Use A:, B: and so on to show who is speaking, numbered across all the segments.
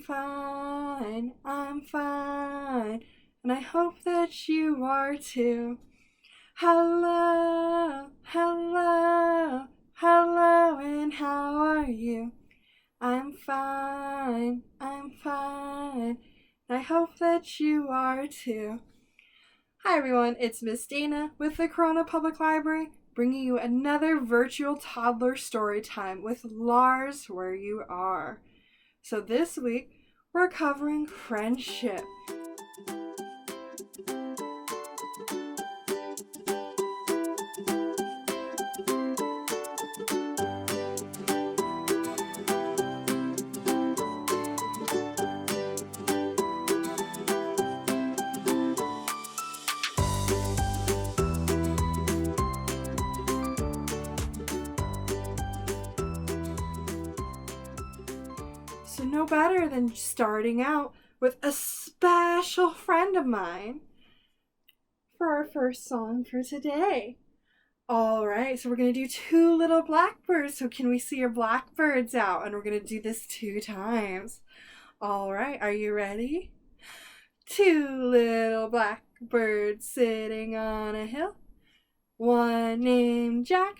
A: fine, and I hope that you are too. Hello, hello, hello, and how are you? I'm fine, and I hope that you are too. Hi everyone, it's Miss Dana with the Corona Public Library, bringing you another virtual toddler story time with Lars Where You Are. So this week, we're covering friendship. So no better than starting out with a special friend of mine for our first song for today. Alright, so we're going to do two little blackbirds. So can we see your blackbirds out? And we're going to do this 2 times. Alright, are you ready? 2 little blackbirds sitting on a hill. One named Jack,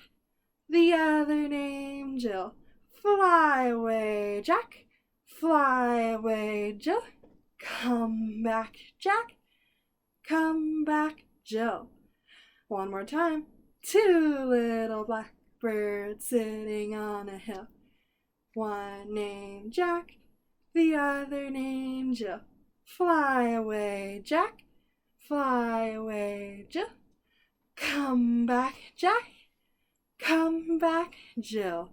A: the other named Jill. Fly away, Jack. Fly away, Jill. Come back, Jack. Come back, Jill. One more time. 2 little blackbirds sitting on a hill. One named Jack, the other named Jill. Fly away, Jack. Fly away, Jill. Come back, Jack. Come back, Jill.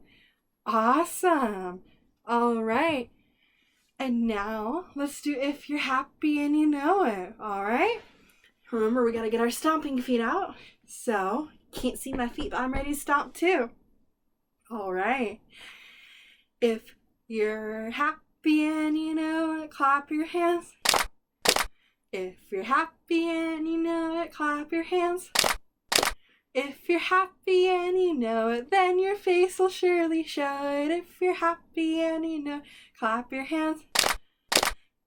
A: Awesome. All right. And now, let's do If You're Happy and You Know It, alright? Remember, we gotta get our stomping feet out. So, can't see my feet, but I'm ready to stomp too. Alright. If you're happy and you know it, clap your hands. If you're happy and you know it, clap your hands. If you're happy and you know it, then your face will surely show it. If you're happy and you know it, clap your hands.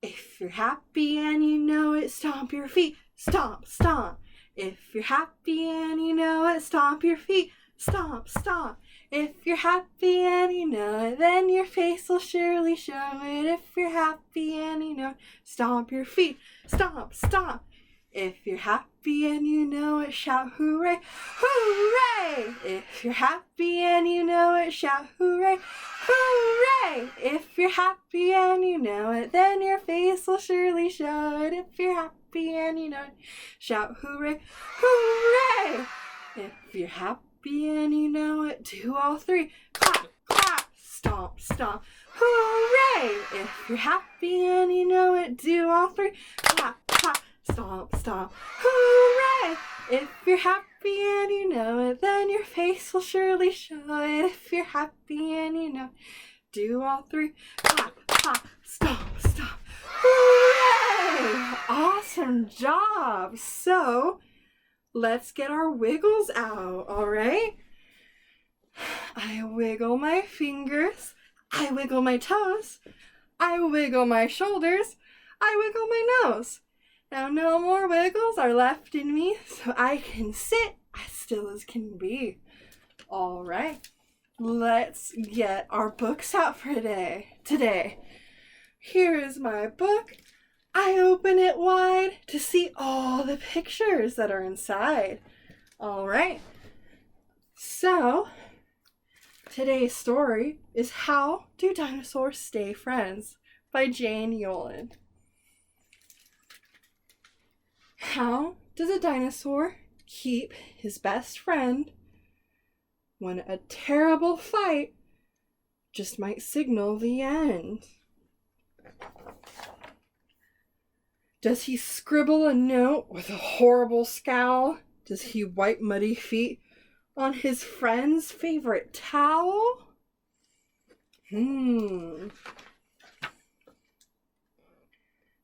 A: If you're happy and you know it, stomp your feet. Stomp, stomp. If you're happy and you know it, stomp your feet. Stomp, stomp. If you're happy and you know it, then your face will surely show it. If you're happy and you know it, stomp your feet. Stomp, stomp. If you're happy and you know it, shout hooray, hooray! If you're happy and you know it, shout hooray, hooray! If you're happy and you know it, then your face will surely show it. If you're happy and you know it, shout hooray, hooray! If you're happy and you know it, do all 3. Clap, clap, stomp, stomp, hooray! If you're happy and you know it, do all 3. Clap, clap. Stomp, stomp, hooray! If you're happy and you know it, then your face will surely show it. If you're happy and you know it, do all 3. Clap, clap, stomp, stomp, hooray! Awesome job! So, let's get our wiggles out, alright? I wiggle my fingers, I wiggle my toes, I wiggle my shoulders, I wiggle my nose. Now no more wiggles are left in me, so I can sit as still as can be. All right, let's get our books out for today. Here is my book. I open it wide to see all the pictures that are inside. All right, so today's story is How Do Dinosaurs Stay Friends by Jane Yolen. How does a dinosaur keep his best friend when a terrible fight just might signal the end? Does he scribble a note with a horrible scowl? Does he wipe muddy feet on his friend's favorite towel?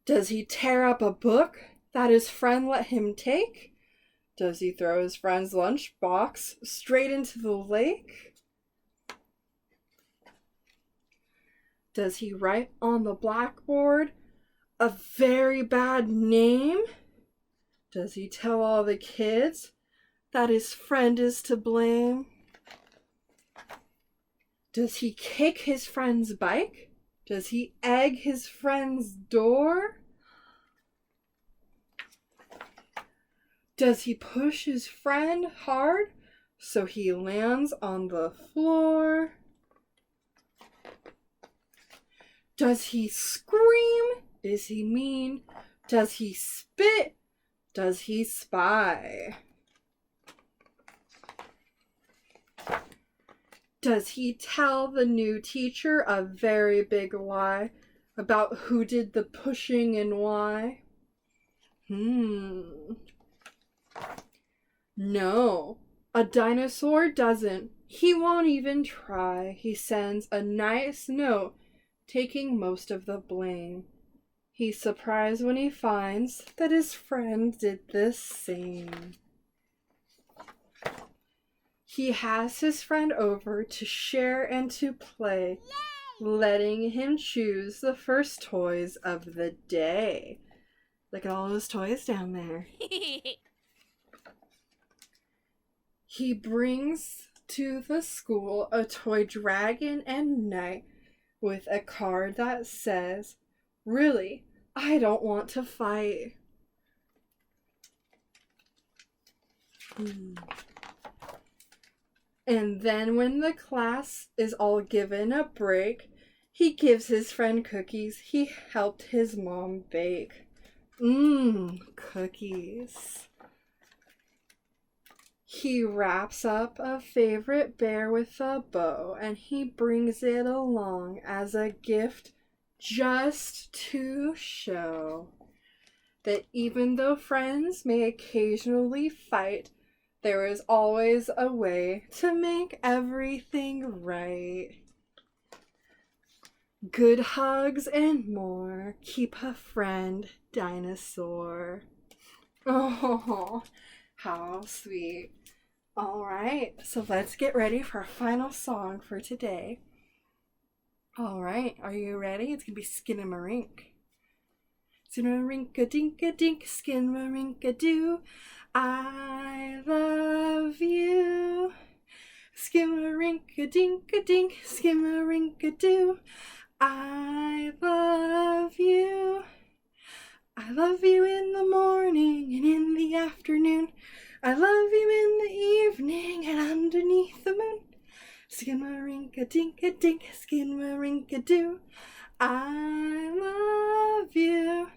A: Does he tear up a book that his friend let him take? Does he throw his friend's lunchbox straight into the lake? Does he write on the blackboard a very bad name? Does he tell all the kids that his friend is to blame? Does he kick his friend's bike? Does he egg his friend's door? Does he push his friend hard so he lands on the floor? Does he scream? Is he mean? Does he spit? Does he spy? Does he tell the new teacher a very big lie about who did the pushing and why? No, a dinosaur doesn't. He won't even try. He sends a nice note, taking most of the blame. He's surprised when he finds that his friend did the same. He has his friend over to share and to play, letting him choose the first toys of the day. Look at all those toys down there. He brings to the school a toy dragon and knight with a card that says, "Really, I don't want to fight." And then when the class is all given a break, he gives his friend cookies he helped his mom bake. Cookies. He wraps up a favorite bear with a bow and he brings it along as a gift just to show that even though friends may occasionally fight, there is always a way to make everything right. Good hugs and more keep a friend dinosaur. Oh, how sweet. All right, so let's get ready for our final song for today. All right, are you ready? It's going to be Skin-a-marink. Skin-a-rink-a-dink-a-dink, skin-a-rink-a-doo. I love you. Skim-a-rink-a-dink-a-dink, skim-a-rink-a-doo. I love you. I love you in the morning and in the afternoon. I love you in the evening and underneath the moon. Skin-a-rink-a-dink-a-dink, skin-a-rink-a-doo. I love you.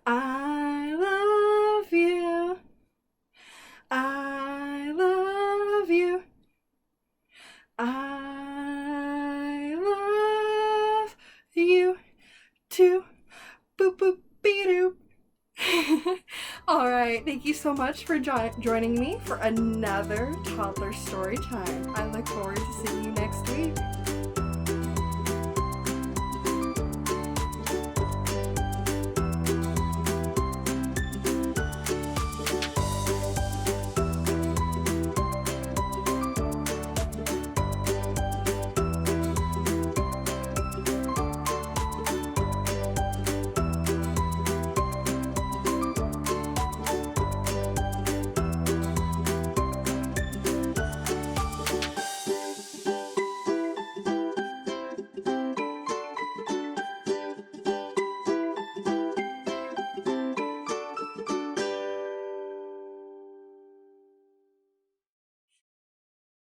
A: I love you. I love you. I love you too. Boop boop be-doo. All right, thank you so much for joining me for another toddler story time. I look forward to seeing you next week.